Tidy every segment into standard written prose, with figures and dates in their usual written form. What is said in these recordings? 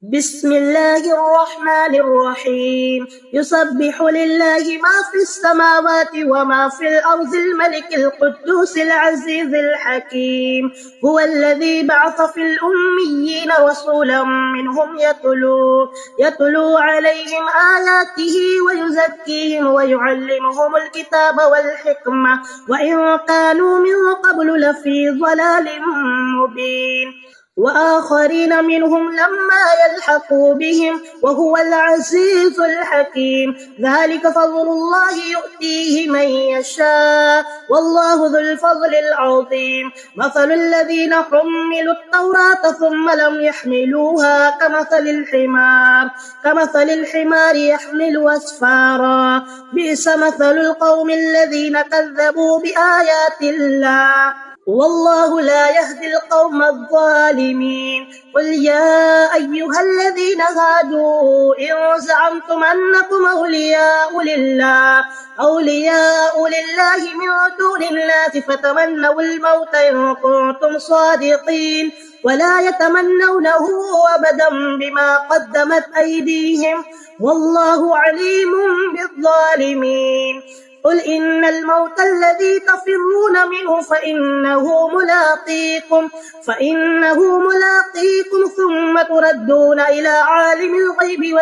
بسم الله الرحمن الرحيم يسبح لله ما في السماوات وما في الأرض الملك القدوس العزيز الحكيم هو الذي بعث في الأميين رسولا منهم يتلو عليهم آياته ويزكيهم ويعلمهم الكتاب والحكمة وإن كانوا من قبل لفي ضلال مبين وآخرين منهم لما يلحقوا بهم وهو العزيز الحكيم ذلك فضل الله يؤتيه من يشاء والله ذو الفضل العظيم مثل الذين حملوا التوراة ثم لم يحملوها كمثل الحمار يحمل أسفارا بئس مثل القوم الذين كذبوا بآيات الله والله لا يهدي القوم الظالمين قل يا أيها الذين هادوا إن زعمتم أنكم أولياء لله من دون الناس فتمنوا الموت إن كنتم صادقين ولا يتمنونه أبدا بما قدمت أيديهم والله عليم بالظالمين قل إن الموت الذي تفرون منه فإنه ملاقيكم ثم تردون إلى عالم الغيب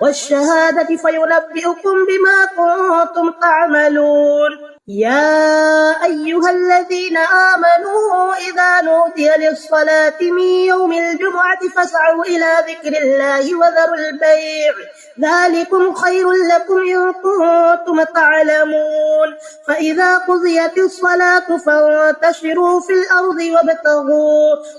والشهادة فينبئكم بما كنتم تعملون يا أيها الذين آمنوا إذا نودي للصلاة من يوم الجمعة فاسعوا إلى ذكر الله وذروا البيع ذلكم خير لكم إن كنتم تعلمون فإذا قضيت الصلاة فانتشروا في الأرض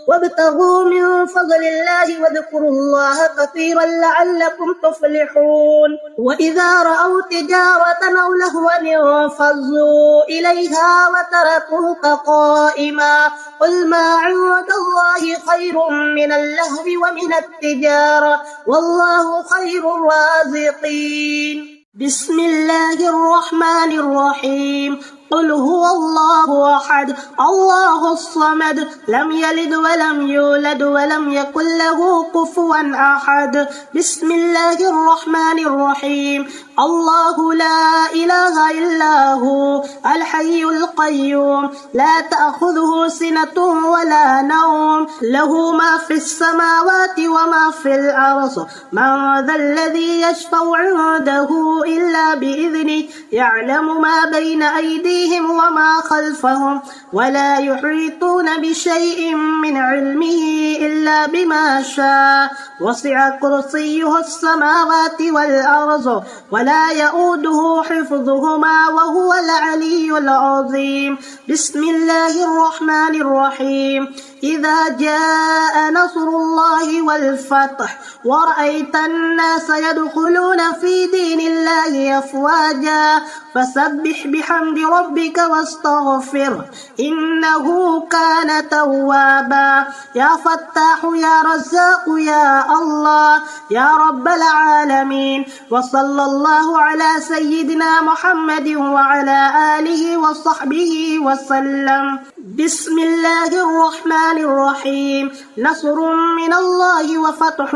وابتغوا من فضل الله واذكروا الله كثيرا لعلكم تفلحون وإذا رأوا تجارة أو لهوا انفضوا إليها وتركوك قائما قل ما عند الله خير من اللهو ومن التجارة والله خير الرازقين بسم الله الرحمن الرحيم قل هو الله أحد الله الصمد لم يلد ولم يولد ولم يكن له كفوا أحد بسم الله الرحمن الرحيم الله لا إله إلا هو الحي القيوم لا تأخذه سنة ولا نوم له ما في السماوات وما في الأرض من ذا الذي يشفع عنده إلا بإذنه يعلم ما بين أيديهم وما خلفهم ولا يحيطون بشيء من علمه إلا بما شاء وسع كرسيه السماوات والأرض ولا يؤوده حفظهما وهو العلي العظيم بسم الله الرحمن الرحيم إذا جاء نصر الله والفتح ورأيت الناس يدخلون في دين الله أفواجا فسبح بحمد ربك واستغفره إنه كان توابا يا فتاح يا رزاق يا الله يا رب العالمين وصلى الله على سيدنا محمد وعلى آله وصحبه وسلم بسم الله الرحمن الرحيم نصر من الله وفتح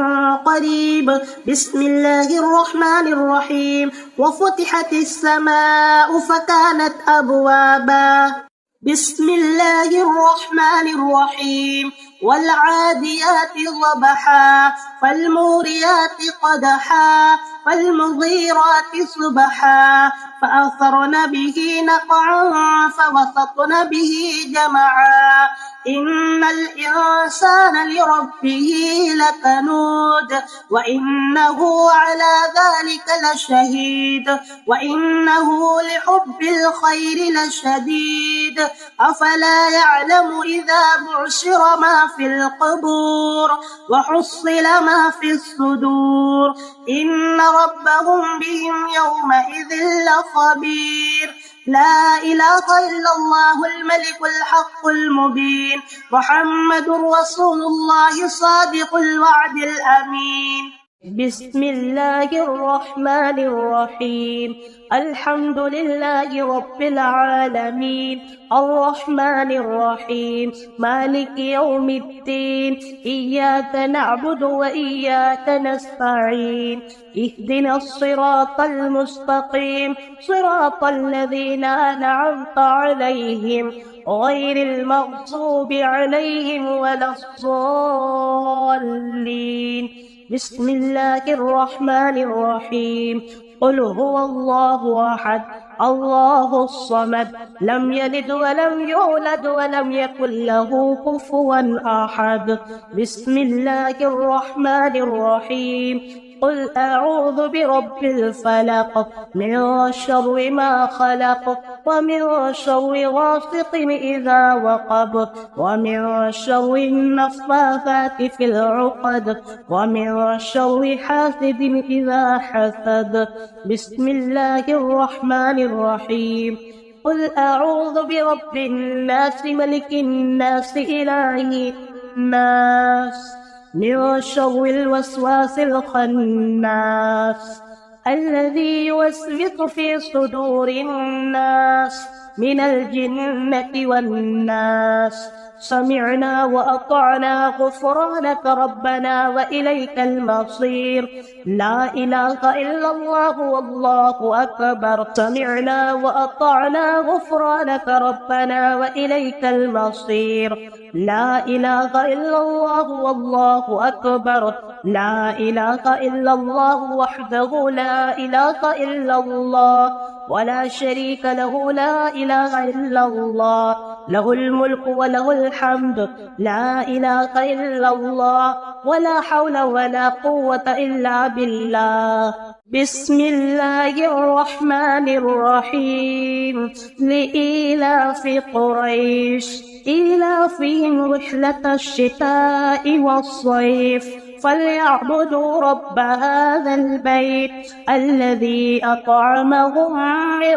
قريب بسم الله الرحمن الرحيم وفتحت السماء فكانت أبوابا بسم الله الرحمن الرحيم والعاديات ضبحا فالموريات قدحا فالمغيرات صبحا فأثرن به نقعا فوسطن به جمعا إن الإنسان لربه لكنود وإنه على ذلك لشهيد وإنه لحب الخير لشديد أفلا يعلم إذا بعشر ما في القبور وحصل ما في الصدور إن ربهم بهم يومئذ لخبير لا إله إلا الله الملك الحق المبين محمد رسول الله صادق الوعد الأمين بسم الله الرحمن الرحيم. الحمد لله رب العالمين، الرحمن الرحيم، مالك يوم الدين، إياك نعبد وإياك نستعين، اهدنا الصراط المستقيم، صراط الذين أنعمت عليهم غير المغضوب عليهم ولا الضالين. بسم الله الرحمن الرحيم. قل هو الله أحد، الله الصمد، لم يلد ولم يولد ولم يكن له كفوا أحد. بسم الله الرحمن الرحيم. قل أعوذ برب الفلق، من شر ما خلق، ومن شر غاسق إذا وقب، ومن شر النفاثات في العقد، ومن شر حاسد إذا حسد. بسم الله الرحمن الرحيم. قل أعوذ برب الناس، ملك الناس، إله الناس، من شر الوسواس الخناس، الذي يوسوس في صدور الناس من الجنة والناس. سمعنا وأطعنا، غفرانك ربنا وإليك المصير. لا إله إلا الله والله أكبر. سمعنا وأطعنا، غفرانك ربنا وإليك المصير. لا إله إلا الله والله أكبر. لا إله إلا الله وحده لا إله إلا الله ولا شريك له. لا إله إلا الله، له الملك وله الحمد. لا إله إلا الله، ولا حول ولا قوة إلا بالله. بسم الله الرحمن الرحيم. لإيلاف قريش، إيلافهم رحلة الشتاء والصيف، فليعبدوا رب هذا البيت الذي أطعمهم من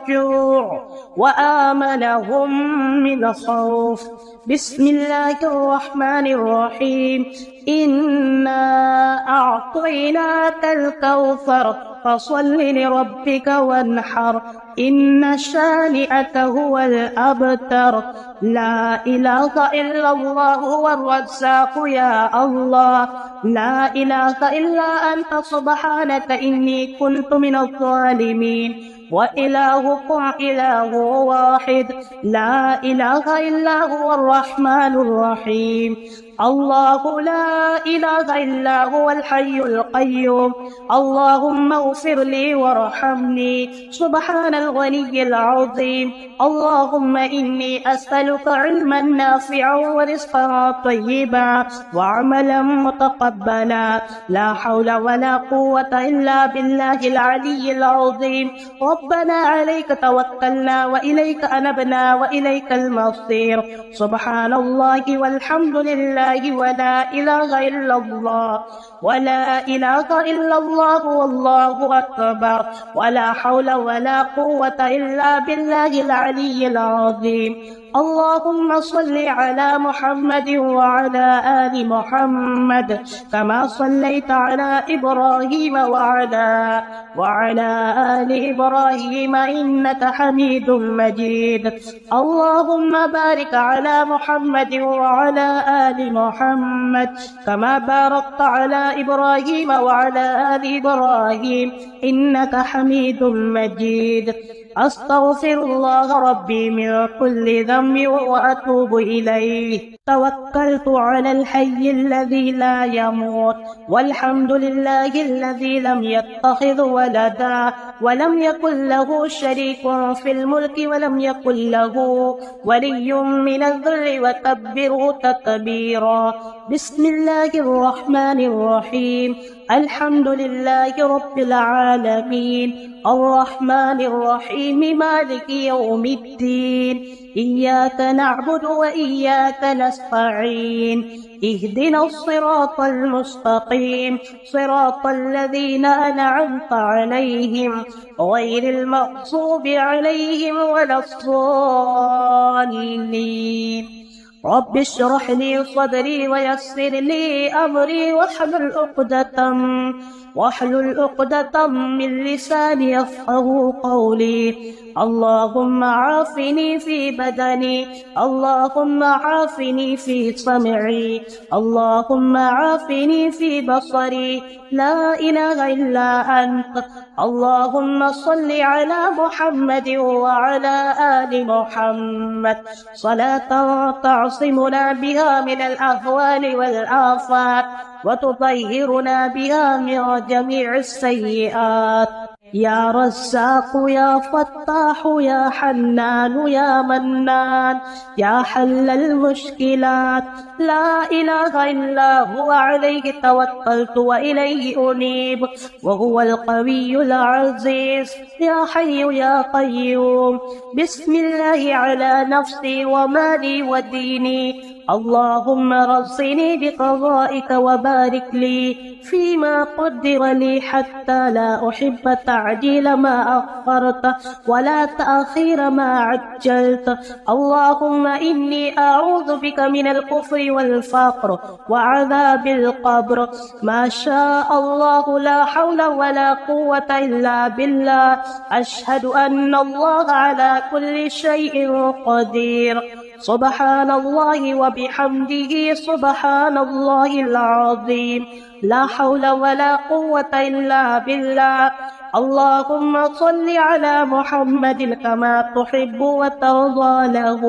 جوع وآمنهم من خوف. بسم الله الرحمن الرحيم. إنا أعطيناك الكوثر، فصل لربك وانحر، إن شانئك هو الأبتر. لا إله إلا الله هو الرزاق يا الله. لا إله إلا أنت سبحانك إني كنت من الظالمين. وإلهكم إله واحد، لا إله إلا هو الرحمن الرحيم. الله لا إله إلا هو الحي القيوم. اللهم اغفر لي وارحمني سبحان الغني العظيم. اللهم إني أسألك علما نافعا ورزقا طيبا وعملا متقبلا. لا حول ولا قوة إلا بالله العلي العظيم. ربنا عليك توكلنا وإليك أنبنا وإليك المصير. سبحان الله والحمد لله ولا إله إلا الله، ولا إله إلا الله والله أكبر، ولا حول ولا قوة إلا بالله العلي العظيم. اللهم صل على محمد وعلى آل محمد كما صليت على إبراهيم وعلى آل إبراهيم إنك حميد مجيد. اللهم بارك على محمد وعلى آل محمد كما باركت على إبراهيم وعلى آل إبراهيم إنك حميد مجيد. أستغفر الله ربي من كل ذنب وأتوب إليه. توكلت على الحي الذي لا يموت، والحمد لله الذي لم يتخذ ولدا ولم يكن له شريك في الملك ولم يكن له ولي من الذل وكبره تكبيرا. بسم الله الرحمن الرحيم. الحمد لله رب العالمين، الرحمن الرحيم، مالك يوم الدين، إياك نعبد وإياك نستعين، اهدنا الصراط المستقيم، صراط الذين أنعمت عليهم غير المغضوب عليهم ولا الضالين. رب اشرح لي صدري ويسر لي أمري واحلل عقدة من لساني يفقه قولي. اللهم عافني في بدني، اللهم عافني في سمعي، اللهم عافني في بصري، لا إله إلا أنت. اللهم صل على محمد وعلى آل محمد صلاة تعصمنا بها من الأهوال والآفات وتطهرنا بها من جميع السيئات. يا رزاق يا فتاح يا حنان يا منان يا حل المشكلات، لا إله إلا هو عليه توكلت وإليه أنيب وهو القوي العزيز. يا حي يا قيوم، بسم الله على نفسي ومالي وديني. اللهم رزقني بقضائك وبارك لي فيما قدر لي حتى لا أحب تعجيل ما أخرت ولا تأخير ما عجلت. اللهم إني أعوذ بك من الكفر والفقر وعذاب القبر. ما شاء الله لا حول ولا قوة إلا بالله. أشهد أن الله على كل شيء قدير. سبحان الله وبحمده سبحان الله العظيم. لا حول ولا قوة إلا بالله. اللهم صل على محمد كما تحب وترضى له.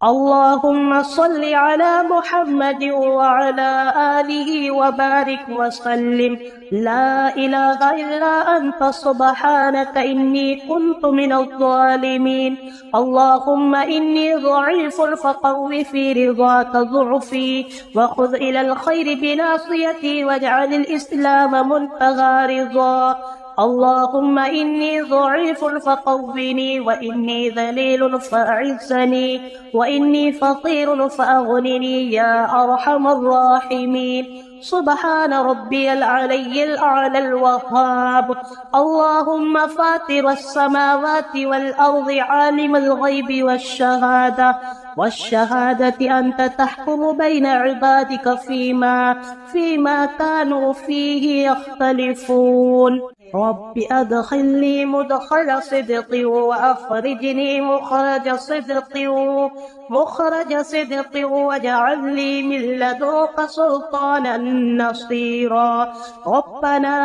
اللهم صل على محمد وعلى آله وبارك وسلم. لا إله إلا أنت سبحانك إني كنت من الظالمين. اللهم إني ضعيف فقو في رضاك ضعفي وخذ إلى الخير بناصيتي واجعل الإسلام منتهى رضا. اللهم إني ضعيف فقوّني وإني ذليل فأعزني وإني فقير فأغنني يا أرحم الراحمين. سبحان ربي العلي الأعلى الوهاب. اللهم فاطر السماوات والأرض عالم الغيب والشهادة أنت تحكم بين عبادك فيما كانوا فيه يختلفون. رب أدخلني مدخل صدق وأخرجني مخرج صدق واجعل لي من لدنك سلطانا نصيرا. ربنا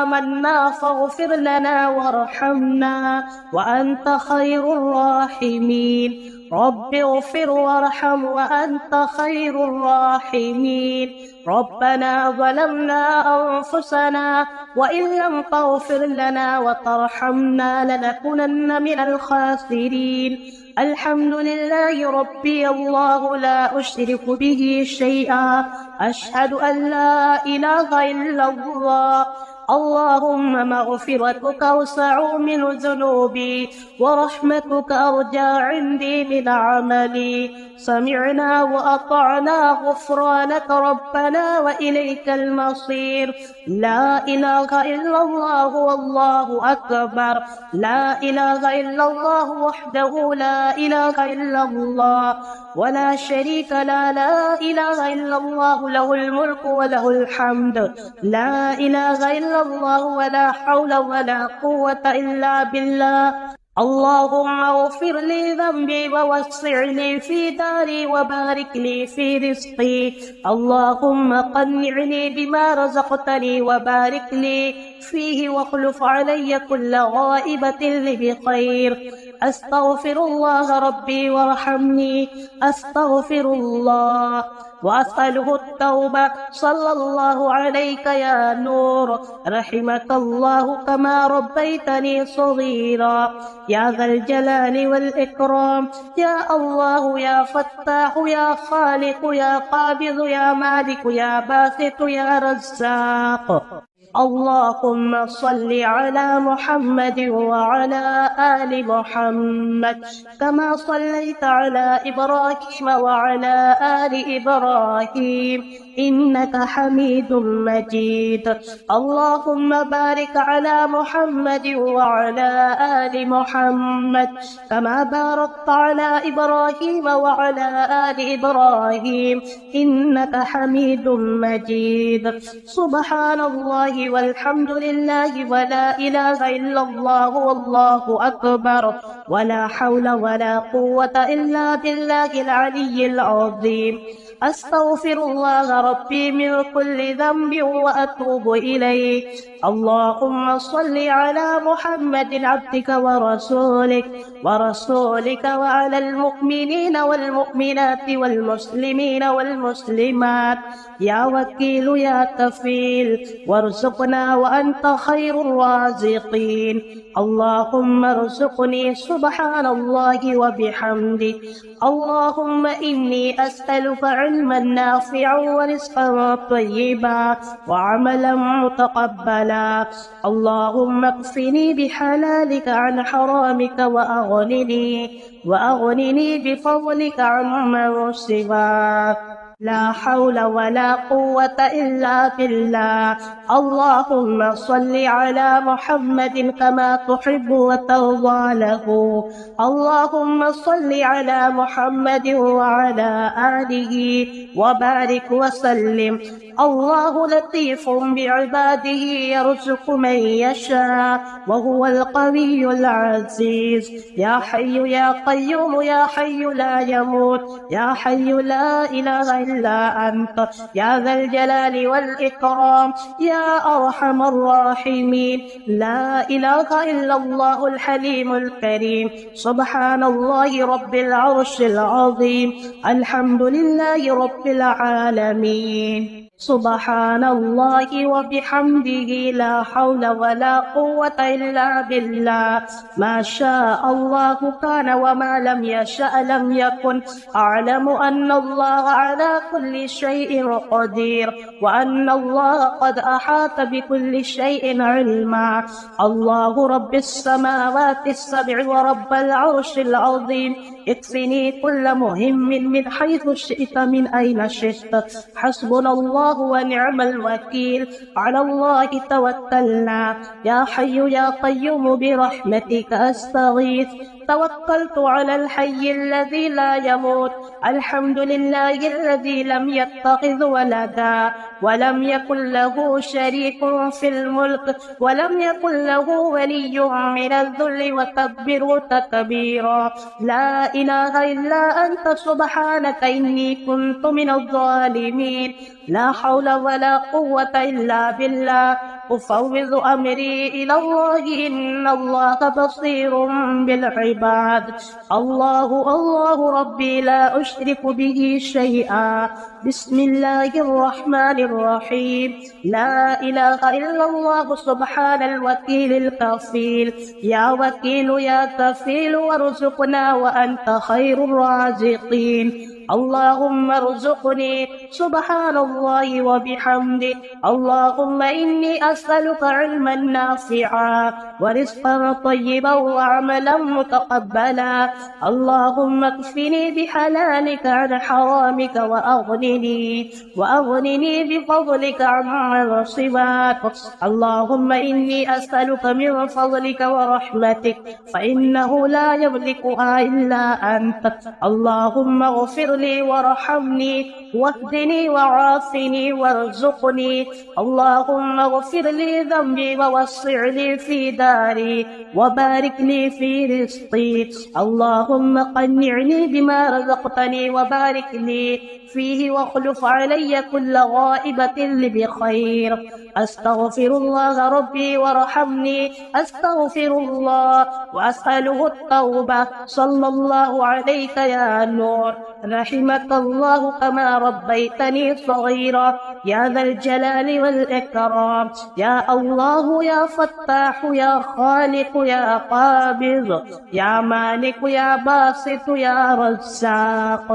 آمنا فاغفر لنا وارحمنا وأنت خير الراحمين. رب اغفر وارحم وأنت خير الراحمين. ربنا ظلمنا أنفسنا وإن لم تغفر لنا وترحمنا لنكونن من الخاسرين. الحمد لله ربي الله لا أشرك به شيئا. أشهد أن لا إله إلا الله. اللهم مغفرتك أوسع من ذنوبي ورحمتك أرجى عندي من عملي. سمعنا وأطعنا غفرانك ربنا وإليك المصير. لا إله إلا الله والله أكبر. لا إله إلا الله وحده لا إله إلا الله ولا شريك له. لا إله إلا الله له الملك وله الحمد. لا إله إلا الله ولا حول ولا قوة إلا بالله. اللهم اغفر لي ذنبي ووسع لي في داري وبارك لي في رزقي. اللهم قنعني بما رزقتني وبارك لي فيه واخلف علي كل غائبة بخير. أستغفر الله ربي وارحمني. أستغفر الله وأسأله التوبة. صلى الله عليك يا نور. رحمك الله كما ربيتني صغيرا. يا ذا الجلال والإكرام. يا الله يا فتاح يا خالق يا قابض يا مالك يا باسط يا رزاق. اللهم صل على محمد وعلى آل محمد كما صليت على إبراهيم وعلى آل إبراهيم إنك حميد مجيد. اللهم بارك على محمد وعلى آل محمد كما باركت على إبراهيم وعلى آل إبراهيم إنك حميد مجيد. سبحان الله والحمد لله ولا إله إلا الله والله أكبر ولا حول ولا قوة إلا بالله العلي العظيم. أستغفر الله ربي من كل ذنب وأتوب إليه. اللهم صل على محمد عبدك ورسولك وعلى المؤمنين والمؤمنات والمسلمين والمسلمات يا وكيل يا كفيل وارزقنا وأنت خير الرازقين. اللهم ارزقني سبحان الله وبحمده. اللهم إني أسألك علما نافعا ورزقا طيبا وعملا متقبلا. اللهم اكفني بحلالك عن حرامك وأغنني بفضلك عمن سواك. لا حول ولا قوة إلا بالله. اللهم صل على محمد كما تحب وترضى له. اللهم صل على محمد وعلى آله وبارك وسلم. الله لطيف بعباده يرزق من يشاء وهو القوي العزيز. يا حي يا قيوم يا حي لا يموت يا حي لا إله إلا أنت يا ذا الجلال والإكرام يا أرحم الراحمين. لا إله إلا الله الحليم الكريم. سبحان الله رب العرش العظيم. الحمد لله رب العالمين. سبحان الله وبحمده لا حول ولا قوة إلا بالله. ما شاء الله كان وما لم يشأ لم يكن. أعلم أن الله على كل شيء قدير وأن الله قد أحاط بكل شيء علما. الله رب السماوات السبع ورب العرش العظيم. اكفني كل مهم من حيث شئت من أين شئت. حسبنا الله ونعم الوكيل. على الله توكلنا. يا حي يا قيوم برحمتك أستغيث. توكلت على الحي الذي لا يموت. الحمد لله الذي لم يتخذ ولدا ولم يكن له شريك في الملك ولم يكن له ولي من الذل وكبره تكبيرا. لا إله إلا أنت سبحانك إني كنت من الظالمين. لا حول ولا قوة إلا بالله. أفوض أمري إلى الله إن الله بصير بالعباد. الله الله ربي لا أشرك به شيئا. بسم الله الرحمن الرحيم. لا إله إلا الله سبحان الوكيل الكفيل. يا وكيل يا كفيل وارزقنا وأنت خير الرازقين. اللهم ارزقني سبحان الله وبحمده. اللهم إني أسألك علما نافعا ورزقا طيبا وعملا متقبلا. اللهم اكفني بحلالك عن حرامك وأغنني بفضلك عمن سواك. اللهم إني أسألك من فضلك ورحمتك فإنه لا يملكها إلا أنت. اللهم اغفر لي وارحمني واهدني وعافني وارزقني. اللهم اغفر لي ذنبي ووسع لي في داري وبارك لي في رزقي. اللهم قنعني بما رزقتني وبارك لي فيه واخلف علي كل غائبة بخير. أستغفر الله ربي وارحمني. أستغفر الله وأسأله التوبة. صلى الله عليك يا نور. رحمك الله كما ربيتني صغيرا. يا ذا الجلال والإكرام. يا الله يا فتاح يا خالق يا قابض يا مالك يا باسط يا رزاق.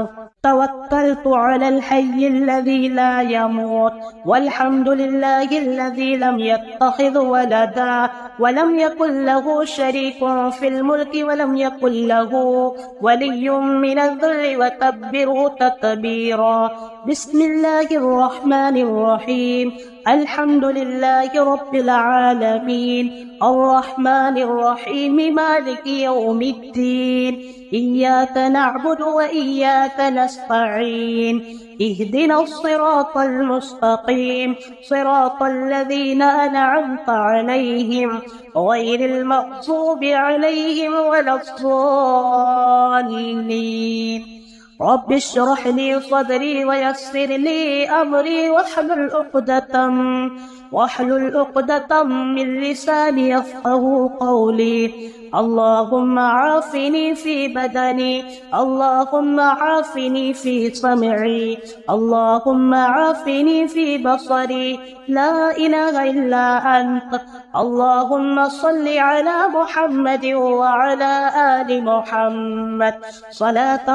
توكلت على الحي الذي لا يموت والحمد لله الذي لم يتخذ ولدا ولم يكن له شريك في الملك ولم يكن له ولي من الذل وكبره تكبيرا. بسم الله الرحمن الرحيم. الحمد لله رب العالمين الرحمن الرحيم مالك يوم الدين إياك نعبد وإياك نستعين اهدنا الصراط المستقيم صراط الذين أنعمت عليهم غير المغضوب عليهم ولا الضالين. رب اشرح لي صدري ويسر لي أمري واحلل عقدة من لساني يفقه قولي. اللهم عافني في بدني اللهم عافني في سمعي اللهم عافني في بصري لا إله إلا أنت. اللهم صل على محمد وعلى آل محمد صلاة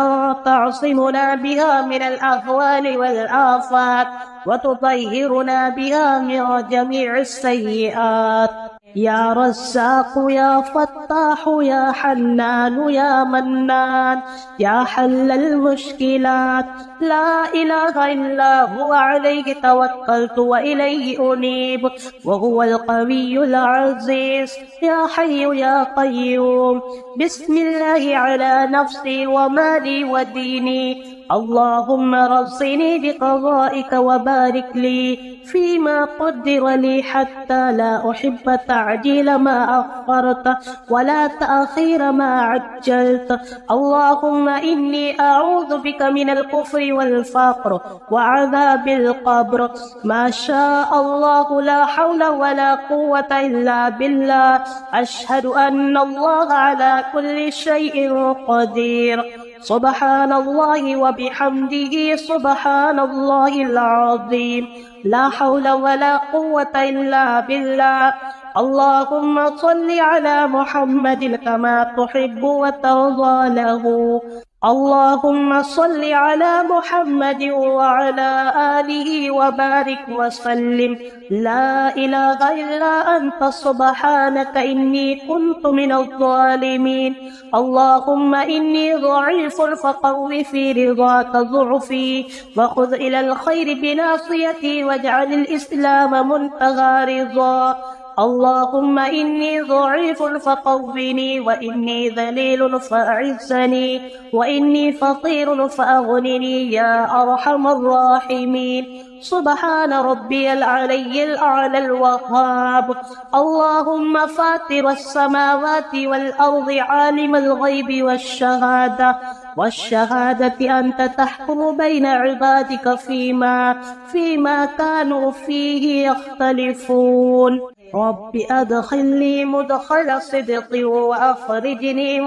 تعصمنا بها من الأهوال والآفات وتطهرنا بها من جميع السيئات. يا رزاق يا فتاح يا حنان يا منان يا حل المشكلات لا إله إلا هو عليه توكلت وإليه أنيب وهو القوي العزيز. يا حي يا قيوم. بسم الله على نفسي ومالي وديني. اللهم رزقني بقضائك وبارك لي فيما قدر لي حتى لا أحب تعجيل ما أخرت ولا تأخير ما عجلت. اللهم إني أعوذ بك من الكفر والفقر وعذاب القبر. ما شاء الله لا حول ولا قوة إلا بالله. أشهد أن الله على كل شيء قدير. سبحان الله وبحمده سبحان الله العظيم. لا حول ولا قوة إلا بالله. اللهم صل على محمد كما تحب وترضى له. اللهم صل على محمد وعلى آله وبارك وسلم. لا إله إلا أنت سبحانك إني كنت من الظالمين. اللهم إني ضعيف فقو في رضاك ضعفي وخذ إلى الخير بناصيتي واجعل الإسلام منتهى رضا. اللهم إني ضعيف فقوّني وإني ذليل فأعزني وإني فقير فأغنني يا أرحم الراحمين. سبحان ربي العلي الأعلى الوهاب. اللهم فاطر السماوات والأرض عالم الغيب والشهادة أنت تحكم بين عبادك فيما كانوا فيه يختلفون. رب أدخلني مدخل صدق وأخرجني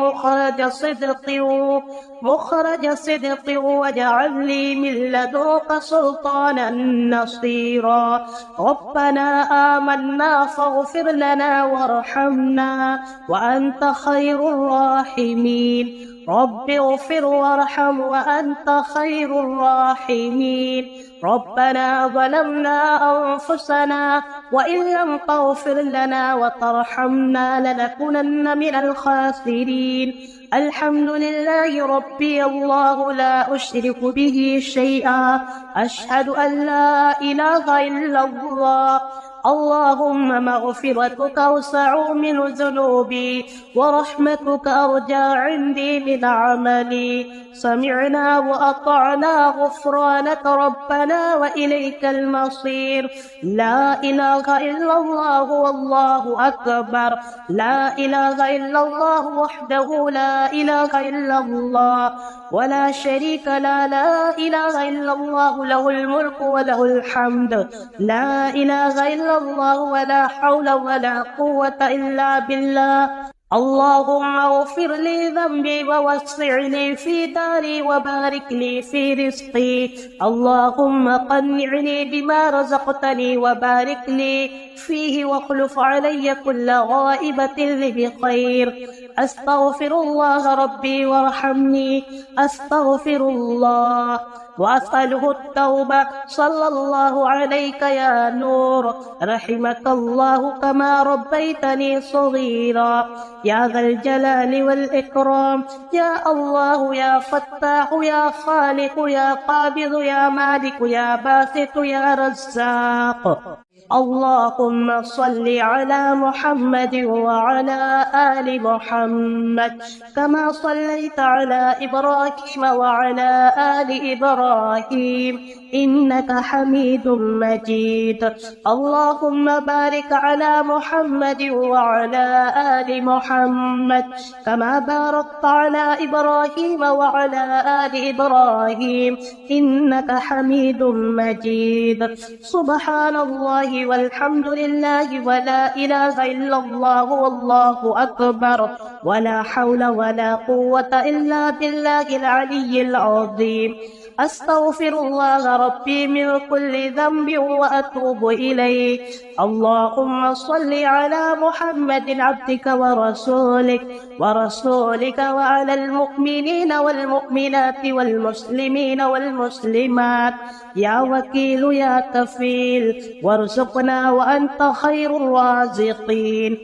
مخرج صدق واجعل لي من لدنك سلطانا نصيرا. ربنا آمنا فاغفر لنا وارحمنا وأنت خير الراحمين. رب اغفر وارحم وأنت خير الراحمين. ربنا ظلمنا أنفسنا وإن لم تغفر لنا وترحمنا لنكونن من الخاسرين. الحمد لله ربي الله لا أشرك به شيئا. أشهد أن لا إله إلا الله. اللهم مغفرتك أوسع من ذنوبي ورحمتك أرجى عندي من عملي. سمعنا وأطعنا غفرانك ربنا وإليك المصير. لا إله إلا الله والله أكبر. لا إله إلا الله وحده لا إله إلا الله ولا شريك له. لا إله إلا الله له الملك وله الحمد. لا إله إلا الله ولا حول ولا قوة إلا بالله. اللهم اغفر لي ذنبي ووسع لي في داري وبارك لي في رزقي. اللهم قنعني بما رزقتني وبارك لي فيه واخلف علي كل غائبة بخير. أستغفر الله ربي وارحمني. أستغفر الله وأسأله التوبة. صلى الله عليك يا نور، رحمك الله كما ربيتني صغيرا. يا ذا الجلال والإكرام، يا الله يا فتاح يا خالق يا قابض يا مالك يا باسط يا رزاق. اللهم صل على محمد وعلى آل محمد كما صليت على إبراهيم وعلى آل إبراهيم إنك حميد مجيد. اللهم بارك على محمد وعلى آل محمد كما باركت على إبراهيم وعلى آل إبراهيم إنك حميد مجيد. سبحان الله والحمد لله ولا إله إلا الله والله أكبر ولا حول ولا قوة إلا بالله العلي العظيم. أستغفر الله ربي من كل ذنب وأتوب إليه. اللهم صل على محمد عبدك ورسولك وعلى المؤمنين والمؤمنات والمسلمين والمسلمات يا وكيل يا كفيل، وارزقنا وأنت خير الرازقين.